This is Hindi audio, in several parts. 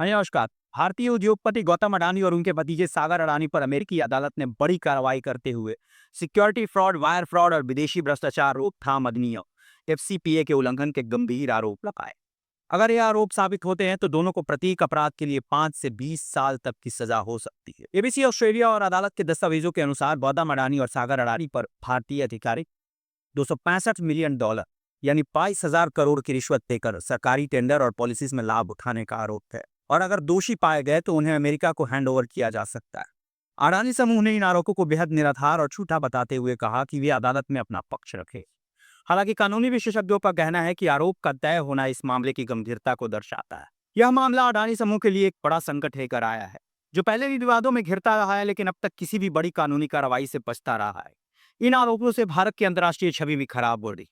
हाँ जी, नमस्कार। भारतीय उद्योगपति गौतम अडानी और उनके भतीजे सागर अडानी पर अमेरिकी अदालत ने बड़ी कार्रवाई करते हुए सिक्योरिटी फ्रॉड, वायर फ्रॉड और विदेशी भ्रष्टाचार रोकथाम अधिनियम (एफसीपीए) के उल्लंघन के गंभीर आरोप लगाए। अगर ये आरोप साबित होते हैं तो दोनों को प्रतीक अपराध के लिए 5 से 20 साल तक की सजा हो सकती है। एबीसी ऑस्ट्रेलिया और अदालत के दस्तावेजों के अनुसार गौतम अडानी और सागर अडानी पर भारतीय अधिकारी $265 मिलियन यानी 22,000 करोड़ की रिश्वत देकर सरकारी टेंडर और पॉलिसीज में लाभ उठाने का आरोप है, और अगर दोषी पाए गए तो उन्हें अमेरिका को हैंडओवर किया जा सकता है। अडानी समूह ने इन आरोपों को बेहद निराधार और झूठा बताते हुए कहा कि वे अदालत में अपना पक्ष रखे। हालांकि कानूनी विशेषज्ञों का कहना है कि आरोप का तय होना इस मामले की गंभीरता को दर्शाता है। यह मामला अडानी समूह के लिए एक बड़ा संकट लेकर आया है, जो पहले भी विवादों में घिरता रहा है लेकिन अब तक किसी भी बड़ी कानूनी कार्रवाई से बचता रहा है। इन आरोपों से भारत की अंतर्राष्ट्रीय छवि भी खराब हो रही,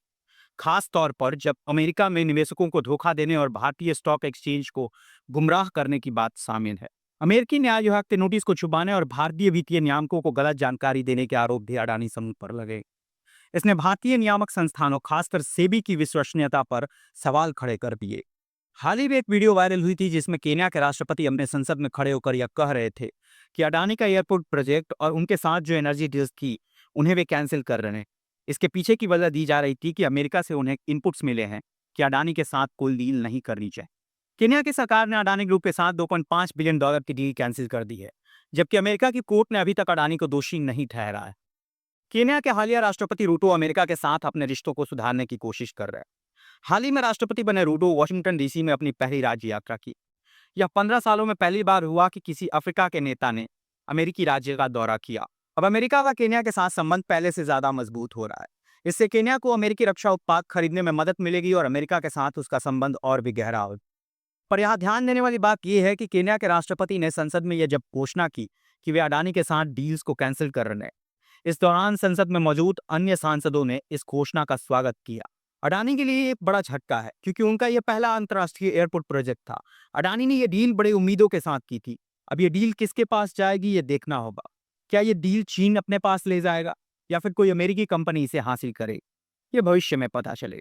खास तौर पर जब अमेरिका में निवेशकों को धोखा देने और भारतीय स्टॉक एक्सचेंज को गुमराह करने की बात शामिल है। अमेरिकी न्याय विभाग के नोटिस को छुपाने और भारतीय वित्तीय नियामकों को गलत जानकारी देने के आरोप भी अडानी समूह पर लगे। इसने भारतीय नियामक संस्थानों, खासकर सेबी की विश्वसनीयता पर सवाल खड़े कर दिए। हाल ही में एक वीडियो वायरल हुई थी जिसमें केन्या के राष्ट्रपति अपने संसद में खड़े होकर यह कह रहे थे कि अडानी का एयरपोर्ट प्रोजेक्ट और उनके साथ जो एनर्जी डील्स थी उन्हें वे कैंसिल कर रहे हैं। इसके पीछे की वजह दी जा रही थी कि अमेरिका से उन्हें इनपुट्स मिले हैं कि अडानी के साथ कोई डील नहीं करनी चाहिए। केन्या की सरकार ने अडानी ग्रुप के साथ $2.5 बिलियन की डील कैंसिल कर दी है, जबकि अमेरिका की कोर्ट ने अभी तक अडानी को दोषी नहीं ठहराया है। केन्या के हालिया राष्ट्रपति रूटो अमेरिका के साथ अपने रिश्तों को सुधारने की कोशिश कर रहे हैं। हाल ही में राष्ट्रपति बने रूटो वॉशिंगटन डीसी में अपनी पहली राज्य यात्रा की। यह 15 सालों में पहली बार हुआ कि किसी अफ्रीका के नेता ने अमेरिकी राज्य का दौरा किया। अब अमेरिका का केन्या के साथ संबंध पहले से ज्यादा मजबूत हो रहा है। इससे केन्या को अमेरिकी रक्षा उत्पाद खरीदने में मदद मिलेगी और अमेरिका के साथ उसका संबंध और भी गहरा होगा। पर यहाँ ध्यान देने वाली बात यह है कि केन्या के राष्ट्रपति ने संसद में यह जब घोषणा की कि वे अडानी के साथ डील्स को कैंसिल कर रहे हैं, इस दौरान संसद में मौजूद अन्य सांसदों ने इस घोषणा का स्वागत किया। अडानी के लिए एक बड़ा झटका है क्योंकि उनका यह पहला अंतर्राष्ट्रीय एयरपोर्ट प्रोजेक्ट था। अडानी ने यह डील बड़े उम्मीदों के साथ की थी। अब ये डील किसके पास जाएगी ये देखना होगा। क्या ये डील चीन अपने पास ले जाएगा या फिर कोई अमेरिकी कंपनी इसे हासिल करे, ये भविष्य में पता चले।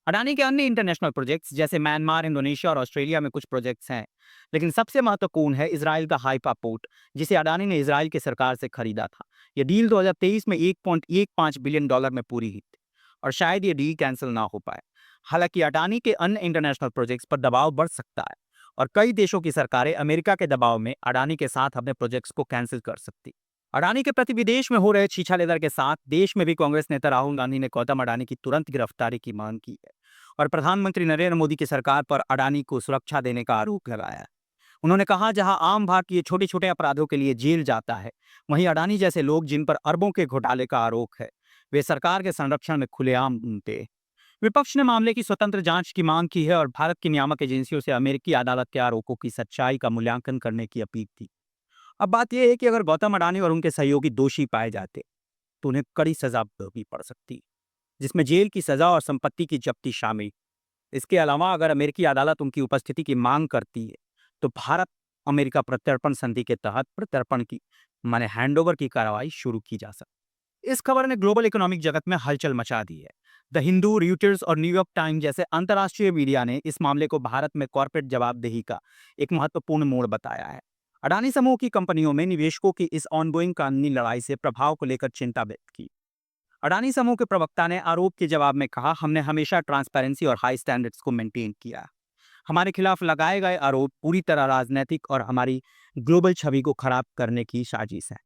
अडानी के अन्य इंटरनेशनल प्रोजेक्ट्स जैसे म्यांमार, इंडोनेशिया और ऑस्ट्रेलिया में कुछ प्रोजेक्ट्स हैं, लेकिन सबसे महत्वपूर्ण है इसराइल का हाइफा पोर्ट, जिसे अडानी ने इसराइल की सरकार से खरीदा था। यह डील 2023 में $1.15 बिलियन में पूरी हुई थी और शायद ये डील कैंसिल ना हो पाए। हालांकि अडानी के अन्य इंटरनेशनल प्रोजेक्ट्स पर दबाव बढ़ सकता है और कई देशों की सरकारें अमेरिका के दबाव में अडानी के साथ अपने प्रोजेक्ट्स को कैंसिल कर सकती। अडानी के प्रति विदेश में हो रहे छीछा लेदर के साथ देश में भी कांग्रेस नेता राहुल गांधी ने गौतम अडानी की तुरंत गिरफ्तारी की मांग की है और प्रधानमंत्री नरेंद्र मोदी की सरकार पर अडानी को सुरक्षा देने का आरोप लगाया है। उन्होंने कहा, जहां आम भारतीय छोटे छोटे अपराधों के लिए जेल जाता है, वहीं अडानी जैसे लोग जिन पर अरबों के घोटाले का आरोप है, वे सरकार के संरक्षण में खुलेआम घूमते हैं। विपक्ष ने मामले की स्वतंत्र जांच की मांग की है और भारत की नियामक एजेंसियों से अमेरिकी अदालत के आरोपों की सच्चाई का मूल्यांकन करने की अपील की। अब बात यह है कि अगर गौतम अडानी और उनके सहयोगी दोषी पाए जाते तो उन्हें कड़ी सजा भी पड़ सकती, जिसमें जेल की सजा और संपत्ति की जब्ती शामिल। इसके अलावा अगर अमेरिकी अदालत उनकी उपस्थिति की मांग करती है तो भारत अमेरिका प्रत्यर्पण संधि के तहत प्रत्यर्पण की माने हैंडओवर की कार्रवाई शुरू की जा सकती। इस खबर ने ग्लोबल इकोनॉमिक जगत में हलचल मचा दी है। द हिंदू, रॉयटर्स और न्यूयॉर्क टाइम्स जैसे अंतर्राष्ट्रीय मीडिया ने इस मामले को भारत में कॉर्पोरेट जवाबदेही का एक महत्वपूर्ण मोड़ बताया है। अडानी समूह की कंपनियों में निवेशकों की इस ऑनगोइंग कानूनी लड़ाई से प्रभाव को लेकर चिंता व्यक्त की। अडानी समूह के प्रवक्ता ने आरोप के जवाब में कहा, हमने हमेशा ट्रांसपेरेंसी और हाई स्टैंडर्ड्स को मेंटेन किया। हमारे खिलाफ लगाए गए आरोप पूरी तरह राजनीतिक और हमारी ग्लोबल छवि को खराब करने की साजिश है।